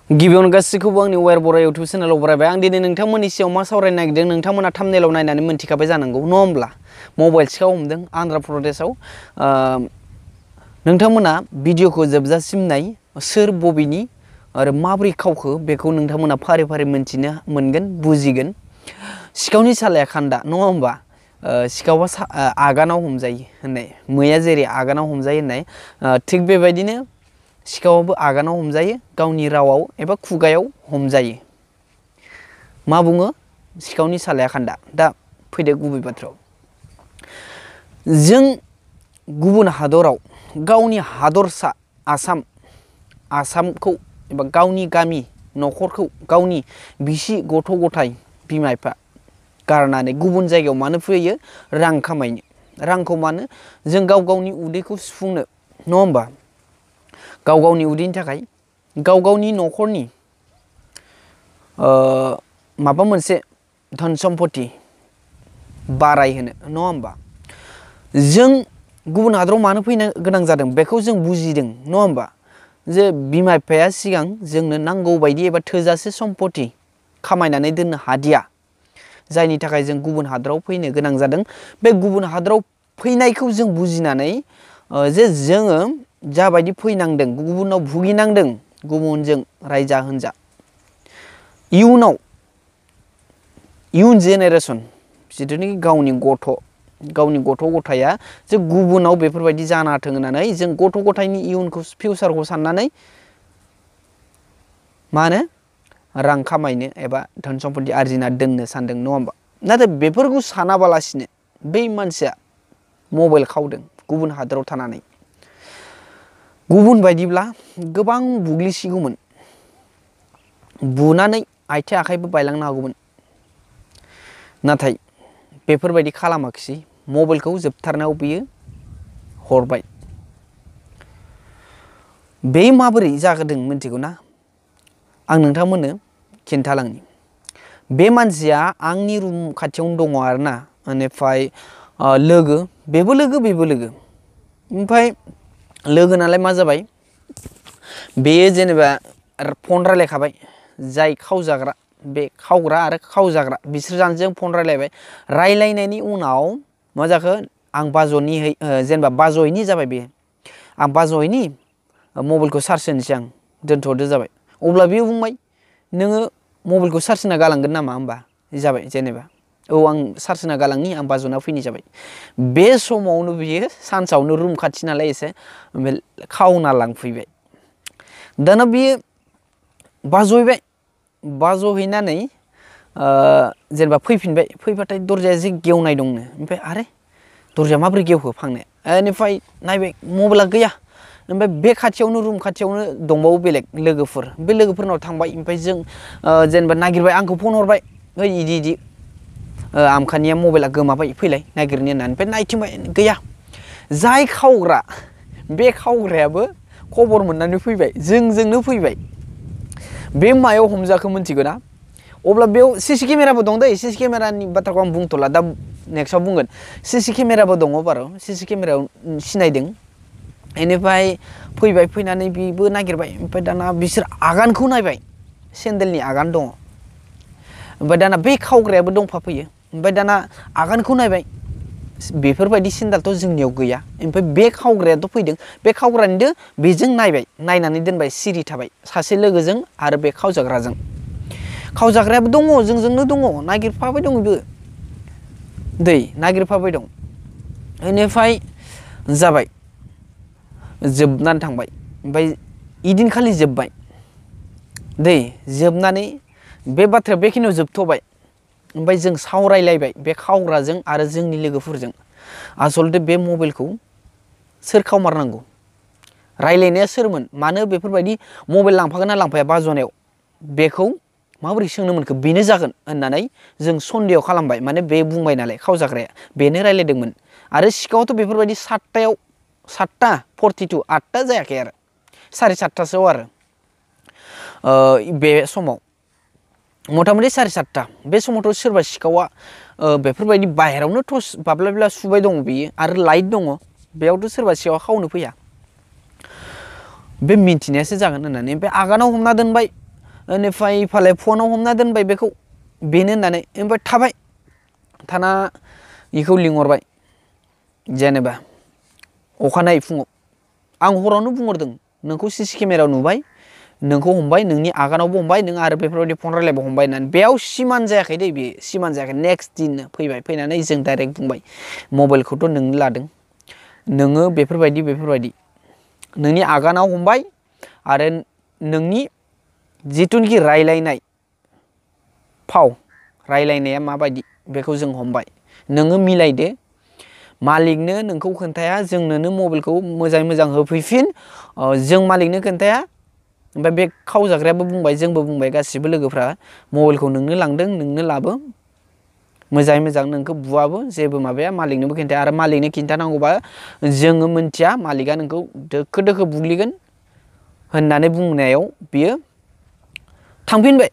गिबियावनो गासैखौबो आंनि वेर बर' इउटुब चेनेलाव बरायबाय। आं दिनै नोंथांमोननि सिगाङाव मा सावरायनो नागिरदों नोंथांमोना थाम्बनेलाव नायनानै मोनथिखाबाय जानांगौ नङा होमब्ला मबाइल सिखाव हमदों आन्ध्र प्रदेशआव। नोंथांमोना भिडिअखौ जोबजासिम नाय सोर बबेनि आरो माबोरै खावखो बेखौ नोंथांमोना फारि फारि मोनथिनो मोनगोन बुजिगोन। सिखावनि सालाया खान्दा नङा होमबा सिखावा आगानाव हमजायो होननाय मैया जेरै आगानाव हमजायो होननाय थिग बेबायदिनो सिखावाबो आगानाव हमजायो गावनि रावाव एबा खुगायाव हमजायो। मा बुङो सिखावनि सालाया खान्दा। दा फैदो गुबै बाथ्रायाव जों गुबुन हादराव गावनि हादरसा आसामखौ एबा गावनि गामि न'खरखौ गावनि बिसि गथ' गथाय बिमा बिफा गारनानै गुबुन जायगायाव मानो फैयो रां खामायनो। रांखौ मानो जों गाव गावनि उदैखौ सुफुंनो नङा होमबा गाव गावनि उदैनि थाखाय गाव गावनि न'खरनि माबा मोनसे धोन सम्पति बारायहोनो नङा होमबा जों गुबुन हादराव मानो फैनो गोनां जादों बेखौ जों बुजिदों नङा होमबा जे बिमा बिफाया सिगां जोंनो नांगौ बायदि एबा थोजासे सम्पति खामायनानै दोननो हादिया जायनि थाखाय जों गुबुन हादराव फैनो गोनां जादों। बे गुबुन हादराव फैनायखौ जों बुजिनानै जे जोङो जाबायदि फैनांदों गुबुनाव भुगिनांदों गुबुनजों रायजा होनजा इयुन जेनेरेसन जिथुनाखि गावनि गथ' गथाया जे गुबुनाव बेफोरबायदि जानाथों होननानै जों गथ' गथायनि इयुनखौ फिउचारखौ साननानै मा होनो रां खामायनो एबा धोन सम्पति आरजिना दोननो सानदों नङा होमबा नाथाय बेफोरखौ सानाबालासिनो बै मानसिया मबाइल खावदों गुबुन हादराव थानानै गुबुन बायदिब्ला गोबां बुग्लिसिगौमोन बुनानै आथिं आखाइबो बायलांनो हागौमोन नाथाय बेफोरबायदि खालामाखिसै मबाइलखौ जोबथारनायाव बियो हरबाय। बे माबोरै जागोदों मिथिगौ ना आं नोंथांमोननो खिन्थालांनि। बे मानसिया आंनि रुम खाथियावनो दङ आरोना बेनिफ्राय लोगो बेबो लोगो ओमफ्राय लोगो नालाय मा जाबाय बेयो जेनेबा फन रायलायखाबाय जाय खावजाग्रा बे खावग्रा आरो खावजाग्रा बिसोर सानैजों फन रायलायनायनि उनाव मा जाखो आं जेनेबा बाजयनि जाबाय बे आं बाजयनि मबाइलखौ चार्ज होनोसै आं दोनथ'दो जाबाय अब्ला बेयो बुंबाय नोङो मबाइलखौ चार्ज होना गालांगोन नामा होमबा जाबाय जेनेबा औ आं चार्ज होना गालांनि आं बाज'ना फैनि जाबाय। बे समावनो बियो सानसेआवनो रुम खाथि नालाय एसे ओमफ्राय खावना लांफैबाय। दाना बियो बाज'हैनानै जेनेबा फैबाथाय दरजाया एसे गेवनाय दंनो ओमफ्राय आरे दरजाया माबोरै गेवखो फांनो बेनिफ्राय नायबाय मबाइला गैया ओमफ्राय बे खाथियावनो रुम खाथियावनो दंबावो बेलेग लोगोफोर बे लोगोफोरनाव थांबाय ओमफ्राय जों जेनेबा नागिरबाय आंखौ फन हरबाय ओइ इदि आमखानिया मबाइला गोमाबाय फैलाय नागिरनो होननानै ओमफ्राय नायथिंबाय गैया। जाय खावग्रा बे खावग्रायाबो खबर मोननानै फैबाय जोंजोंनो फैबाय। बे मायाव हमजाखो मिथिगौ ना अब्ला बेयाव सिसि केमेराबो दं दै सिसि केमेरानि बाथ्राखौ आं बुंथ'ला दा नेक्स्टआव बुंगोन। सिसि केमेराबो दङ बार' सिसि केमेरायाव सिनायदों बेनिफ्राय फैबाय फैनानै बेबो नागिरबाय ओमफ्राय दाना बिसोर आगानखौ नायबाय सेन्देलनि आगान दङ ओमफ्राय दाना बे खावग्रायाबो दंफाफैयो ओमफ्राय दाना आगानखौ नायबाय बेफोरबायदि सेन्देलथ' जोंनियाव गैया ओमफ्राय बे खावग्रायाथ' फैदों बे खावग्रानिजों बेजों नायनानै दोनबाय सिरि थाबाय सासे लोगोजों आरो बे खावजाग्रायाबो दङ जोंजोंनो दङ नागिरफाबाय दं बेबो नागिरफाबाय दं बेनिफ्राय जाबाय जोबनानै थांबाय ओमफ्राय इदिनखालि जोब्बाय जोबनानै बे बाथ्राया बेखिनियाव जोबथ'बाय ओमफ्राय जों सावरायलायबाय बे खावग्राजों आरो जोंनि लोगोफोरजों आसलथे बे मबाइलखौ सोर खावमारनांगौ रायलायनाया सोरमोन मानो बेफोरबायदि मबाइल लांफागोन ना लांफाया बाज'नायाव बेखौ माबोरै सोंनो मोनखो बेनो जागोन होननानै जों सन्देह खालामबाय माने बे बुंबाय नालाय खावजाग्राया बेनो रायलायदोंमोन आरो सिखावथ' बेफोरबायदि 7:42 8टा जायाखै आरो 7:30सोआव आरो बे समाव मथा मथि 7:30 बे समावथ' सोरबा सिखावा बेफोरबायदि बाहेरायावनो टर्च बाब्ला सुबाय दङ बियो आरो लाइट दङ बेयावथ' सोरबा सिखावा खावनो फैया बे मिन्थिनायासो जागोन होननानै बे आगानाव हमना दोनबाय बेनिफ्राय फालाय फनाव हमना दोनबाय बेखौ बेनो होननानै ओमफ्राय थाबाय थाना बेखौ लिंहरबाय जेनेबा अखानायै फुङाव आं हरावनो बुंहरदों नोंखौ सिसि केमेरायाव नुबाय नोंखौ हमबाय नोंनि आगानावबो हमबाय नों आरो बेफोरबायदि फन रायलायबो हमबाय होननानै बेयाव सिमान जायाखै दै बे सिमान जायाखै नेक्स्ट दिन फैबाय फैनानै जों डाइरेक्ट बुंबाय मबाइलखौथ' नोंनो लादों नोङो बेफोरबायदि नोंनि आगानाव हमबाय आरो नोंनि जिथुनिखि रायलायनाय फाव रायलायनाया माबायदि बेखौ जों हमबाय नोङो मिलायदो मालिकनो नोंखौ खोन्थाया जोंनोनो मबाइलखौ मोजाङै मोजां होफैफिन जों मालिकनो खोन्थाया ओमफ्राय बे खावजाग्रायाबो बुंबाय जोंबो बुंबाय गासिबो लोगोफ्रा मबाइलखौ नोंनो लांदों नोंनो लाबो मोजाङै मोजां नोंखौ बुआबो जेबो माबाया मालिकनोबो खिन्थाया आरो मालिकनो खिन्थानांगौबा जोङो मिन्थिया मालिकआ नोंखौ दोखो दोखो बुग्लिगोन होननानै बुंनायाव बियो थांफिनबाय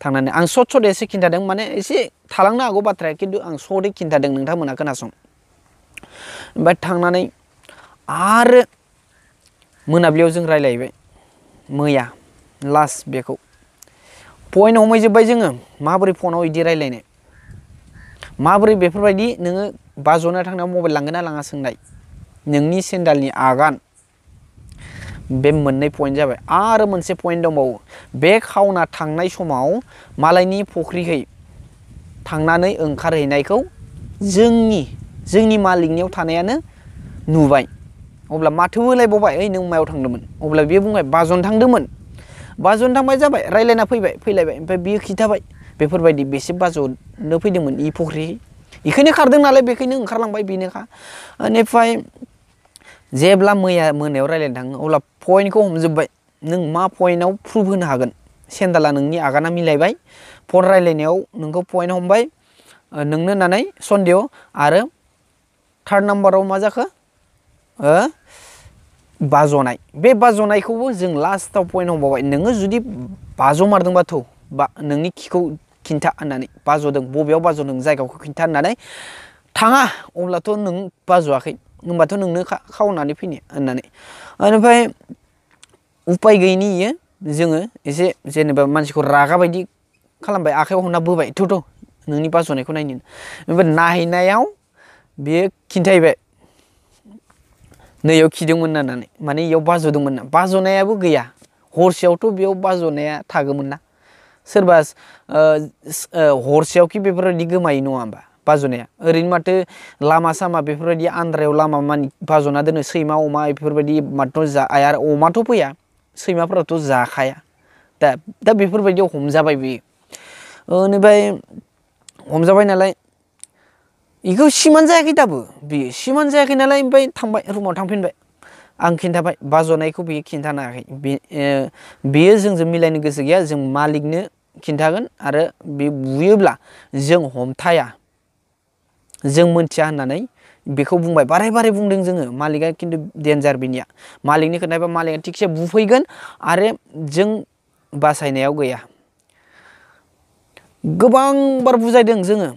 थांनानै आं सट एसे खिन्थादों माने एसे थालांनो हागौ बाथ्राया खिन्थु आं सटै खिन्थादों नोंथांमोना खोनासं ओमफ्राय थांनानै आरो मोनाबिलियाव जों रायलायबाय मैया लास्ट बेखौ पइन्ट हमहैजोब्बाय जोङो माबोरै फनाव बिदि रायलायनो माबोरै बेफोरबायदि नोङो बाज'नो थांनायाव मबाइल लांगोन ना लाङा सोंनाय नोंनि सेन्डालनि आगान बे मोननै पइन्ट जाबाय आरो मोनसे पइन्ट दंबावो बे खावना थांनाय समाव मालायनि फख्रिखै थांनानै ओंखारहैनायखौ जोंनि मालिकनियाव थानायानो नुबाय अब्ला माथो होलायबावबाय ओइ नों मायाव थांदोंमोन अब्ला बियो बुंबाय बाज'नो थांदोंमोन बाज'नो थांबाय जाबाय रायलायना फैलायबाय ओमफ्राय बियो खिन्थाबाय बेफोरबायदि बेसे बाज'नो फैदोंमोन इ फख्रि इखौनो खारदों नालाय बेखौनो ओंखारलांबाय बेनोखा बेनिफ्राय जेब्ला मैया मोनायाव रायलायनो थाङो अब्ला पइन्टखौ हमजोब्बाय नों मा पइन्टआव प्रुफ होनो हागोन सेन्डाला नोंनि आगाना मिलायबाय फन रायलायनायाव नोंखौ पइन्ट हमबाय नोंनो होननानै सन्देह आरो थार्ड नाम्बाराव मा जाखो बाज'नाय बे बाज'नायखौबो जों लास्टाव पइन्ट हमबावबाय नोङो जुदि बाज'मारदोंबाथ' बा नोंनि खिखौ खिन्था होननानै बाज'दों बबेयाव बाज'दों जायगाखौ खिन्था होननानै थाङा अब्लाथ' नों बाज'आखै होनबाथ' नोंनो खावनानै फैनो होननानै बेनिफ्राय उपाय गैयिनि इयो जोङो एसे जेनेबा मानसिखौ रागा बायदि खालामबाय आखाइयाव हमना बोबाय थ' नोंनि बाज'नायखौ नायनो ओमफ्राय नायहैनायाव बियो खिन्थाहैबाय नैयाव खिदोंमोन होननानै माने इयाव बाज'दोंमोन ना बाज'नायाबो गैया हरसेयावथ' बेयाव बाज'नाया थागौमोन ना सोरबा हरसेयावखि बेफोरबायदि गोमायो नङा होमबा बाज'नाया ओरैनो माथो लामा सामा बेफोरबायदि आन्द्रायाव लामा मानि बाज'ना दोनो सैमा अमा बेफोरबायदि माथ' आरो अमाथ' फैया सैमाफोराथ' जाखाया दा बेफोरबायदियाव हमजाबाय बेयो बेनिफ्राय हमजाबाय नालाय बेखौ सिमान जायाखै दाबो बियो सिमान जायाखै नालाय ओमफ्राय थांबाय रुमाव थांफिनबाय आं खिन्थाबाय बाज'नायखौ बियो खिन्थानो हायाखै बेयो जोंजों मिलायनो गोसो गैया जों मालिकनो खिन्थागोन आरो बे बुयोब्ला जों हमथाया जों मोनथिया होननानै बेखौ बुंबाय बारे बुंदों जोङो मालिकआ खिन्थु डेन्जार बिनिया मालिकनि खोथाबा मालिकआ थिगसे बुफैगोन आरो जों बासायनायाव गैया गोबां बार बुजायदों जोङो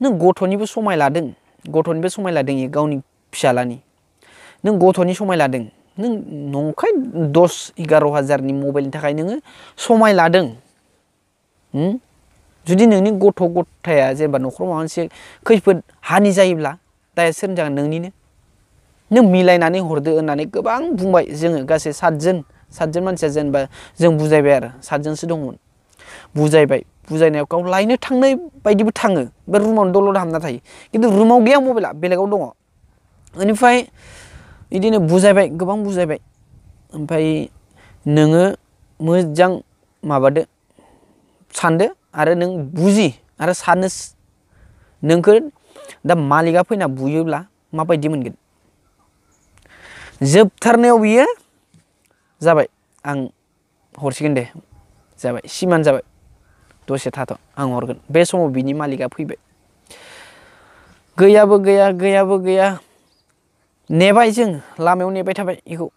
नों गथ'निबो समाय लादों इयो गावनि फिसालानि नों गथ'नि समाय लादों नों नंखाय 10-11 हाजारनि मबाइलनि थाखाय नोङो समाय लादों जुदि नोंनि गथ' गथाया जेनेबा न'खराव माबा मोनसे खैफोद हानि जायोब्ला दाया सोरनि जागोन नोंनिनो नों मिलायनानै हरदो होननानै गोबां बुंबाय जोङो गासै 7 मानसिया जेनेबा जों बुजायबाय आरो 7 दंमोन बुजायनायाव गाव लायनो थांनाय बायदिबो थाङो बे रुमावनो दलद हाबना थायो खिन्थु रुमाव गैया मबाइला बेलेगाव दङ बेनिफ्राय बिदिनो बुजायबाय गोबां बुजायबाय ओमफ्राय नोङो मोजां माबादो सानदो आरो नों बुजि आरो सानो नोंखौ दा मालिकआ फैना बुयोब्ला माबायदि मोनगोन जोबथारनायाव बियो जाबाय आं हरसिगोन दे जाबाय सिमान जाबाय दसे थाथ' आं हरगोन बे समाव बिनि मालिकआ फैबाय गैयाबो गैया नेबाय जों लामायाव नेबाय थाबाय बेखौ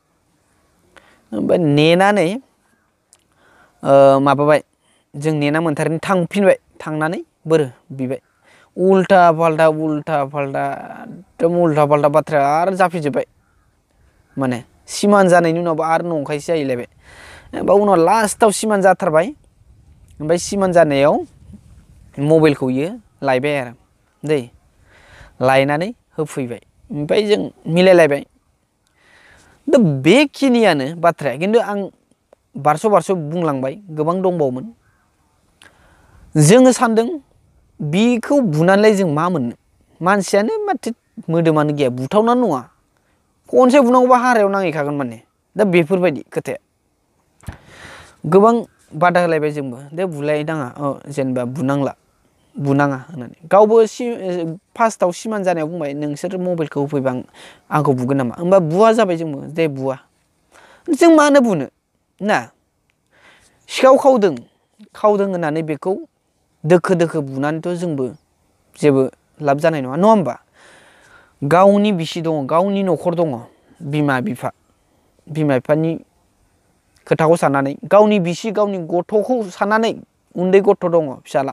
ओमफ्राय नेनानै माबाबाय जों नेना मोनथारैनो थांफिनबाय थांनानै बोरो बिबाय उल्था फाल्था एकदम उल्था फाल्था बाथ्राया आरो जाफिनजोब्बाय माने सिमान जानायनि उनावबो आरो नंखायसो जाहैलायबाय ओमफ्राय उनाव लास्टाव सिमान जाथारबाय ओमफ्राय सिमान जानायाव मबाइलखौ इयो लायबाय आरो दै लायनानै होफैबाय ओमफ्राय जों मिलायलायबाय दा बेखिनियानो बाथ्राया खिन्थु आं बारस' बुंलांबाय गोबां दंबावोमोन जोङो सानदों बिखौ बुनानैलाय जों मा मोननो मानसियानो माथो मोदोमानो गैया बुथावना नङा खनसे बुनांगौबा हारायाव नांहैखागोन माने दा बेफोरबायदि खोथाया गोबां बादा होलायबाय जोंबो दे बुलायनाङा जेनेबा बुनाङा होननानै गावबो फार्स्टआव सिमान जानायाव बुंबाय नोंसोर मबाइलखौ होफैबा आंखौ बुगोन नामा होमबा बुवा जाबाय जोंबो दे बुवा जों मानो बुनो ना सिखाव खावदों होननानै बेखौ दोखो बुनानैथ' जोंबो जेबो लाब जानाय नङा होमबा गावनि बिसि दङ गावनि न'खर दङ बिमा बिफानि खोथाखौ साननानै गावनि बिसि गावनि गथ'खौ साननानै उन्दै गथ' दङ फिसाला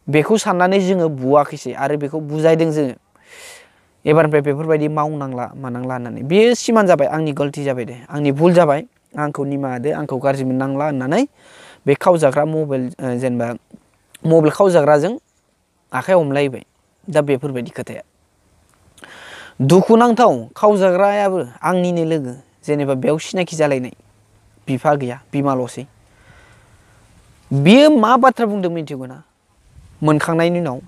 बेखौ साननानै जोङो बुवाखैसै आरो बेखौ बुजायदों जोङो एबारनिफ्राय बेफोरबायदि मावनांला मानांला होननानै बेयो सिमान जाबाय आंनि गलति जाबाय दे आंनि भुल जाबाय आंखौ निमाहा होदो आंखौ गाज्रि मोननांला होननानै बे खावजाग्रा मबाइल जेनेबा मबाइल खावजाग्राजों आखाइ हमलायबाय दा बेफोरबायदि खोथाया दुखुनांथाव खावजाग्रायाबो आंनिनो लोगो जेनेबा बेयाव सिनाखि जालायनाय बिफा गैया बिमाल'सै बियो मा बाथ्रा बुंदों मिथिगौ ना मोनखांनायनि उनाव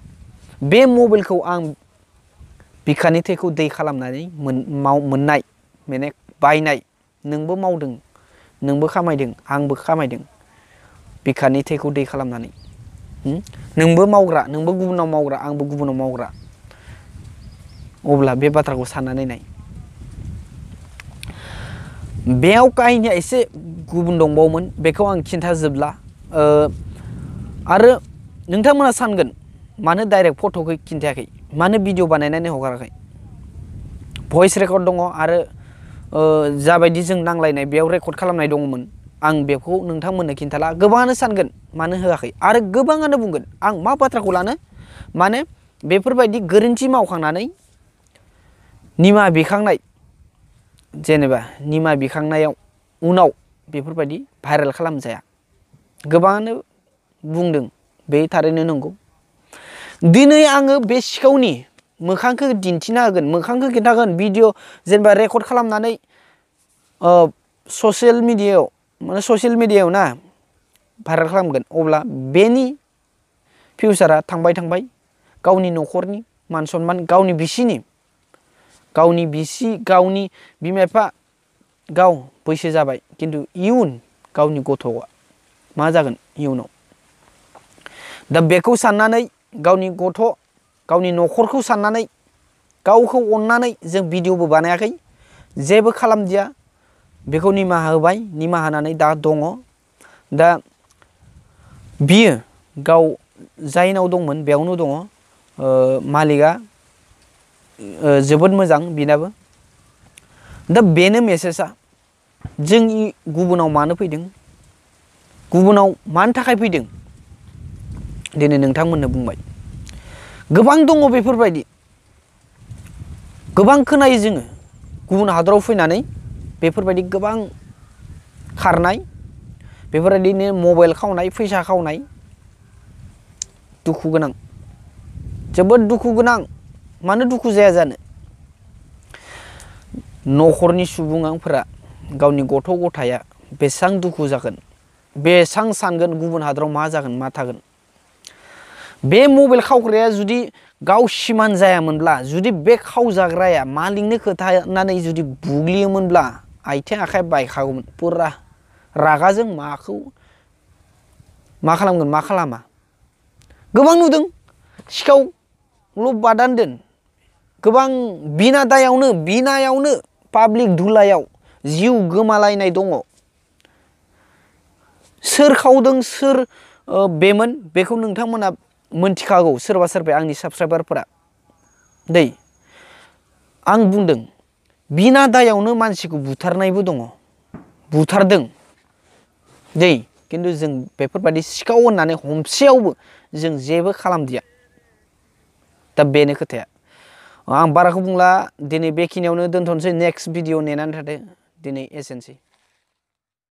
बे मबाइलखौ आं बिखानि थैखौ दै खालामनानै मोननाय माने बायनाय नोंबो मावदों नोंबो खामायदों आंबो खामायदों बिखानि थैखौ दै खालामनानै नोंबो मावग्रा नोंबो गुबुनाव मावग्रा आंबो गुबुनाव मावग्रा अब्ला बे बाथ्राखौ साननानै नाय बेयाव काहिनिया एसे गुबुन दंबावोमोन बेखौ आं खिन्थाजोबला आरो नोंथांमोना सानगोन मानो डाइरेक्ट फट'खौ खिन्थायाखै मानो भिडिअ बानायनानै हगाराखै भइस रेकर्ड दङ आरो जाबायदि जों नांलायनाय बेयाव रेकर्ड खालामनाय दङमोन आं बेखौ नोंथांमोननो खिन्थाला गोबाङानो सानगोन मानो होआखै आरो गोबाङानो बुंगोन आं मा बाथ्राखौ लानो माने बेफोरबायदि गोरोन्थि मावखांनानै निमाहा बिखांनाय जेनेबा निमाहा बिखांनायाव उनाव बेफोरबायदि भाइरेल खालामजाया गोबाङानो बुंदों बे थारैनो नंगौ दिनै आङो बे सिखावनि मोखांखौ दिन्थिना होगोन मोखांखौ खिन्थागोन भिडिअ जेनेबा रेकर्ड खालामनानै ससियेल मिडियायाव ना भाइरेल खालामगोन अब्ला बेनि फिउचारा थांबाय गावनि न'खरनि मान सनमान गावनि बिसि गावनि बिमा बिफा गाव बैसो जाबाय खिन्थु इयुन गावनि गथ'आ मा जागोन इयुनाव दा बेखौ साननानै गावनि गथ' गावनि न'खरखौ साननानै गावखौ अननानै जों भिडिअबो बानायाखै जेबो खालामदिया बेखौ निमाहा होबाय निमाहा होनानै दा दङ दा बियो गाव जायनाव दंमोन बेयावनो दङ मालिकआ जोबोद मोजां बिनाबो दा बेनो मेसेजआ जों गुबुनाव मानो फैदों गुबुनाव मानो थाखाय फैदों दिनै नोंथांमोननो बुंबाय गोबां दङ बेफोरबायदि गोबां खोनायो जोङो गुबुन हादराव फैनानै बेफोरबायदि गोबां खारनाय बेफोरबायदिनो मबाइल खावनाय फैसा खावनाय दुखु गोनां जोबोद दुखु गोनां मानो दुखु जाया जानो न'खरनि सुबुंफोरा गावनि गथ' गथाया बेसेबां दुखु जागोन बेसेबां सानगोन गुबुन हादराव मा जागोन मा थागोन बे मबाइल खावग्राया जुदि गाव सिमान जायामोनब्ला जुदि बे खावजाग्राया मालिकनो खोथानानै जुदि बुग्लियोमोनब्ला आथिं आखाइ बायखागौमोन पुरा रागाजों मा खालामगोन मा खालामा गोबां नुदों सिखावल' बादान दोन गोबां बिनायावनो पाब्लिक धुलायाव जिउ गोमालायनाय दङ सोर खावदों सोर बेमोन बेखौ नोंथांमोना मोनथिखागौ सोरबा आंनि साबसक्राइबारफोरा दै आं बुंदों बिना दायावनो मानसिखौ बुथारनायबो दङ बुथारदों दै खिन्थु जों बेफोरबायदि सिखाव होननानै हमसेयावबो जों जेबो खालामदिया दा बेनो खोथाया आं बाराखौ बुंला दिनै बेखिनियावनो दोनथ'नोसै नेक्स्ट भिडिअ नेनानै थादो दिनै एसेनोसै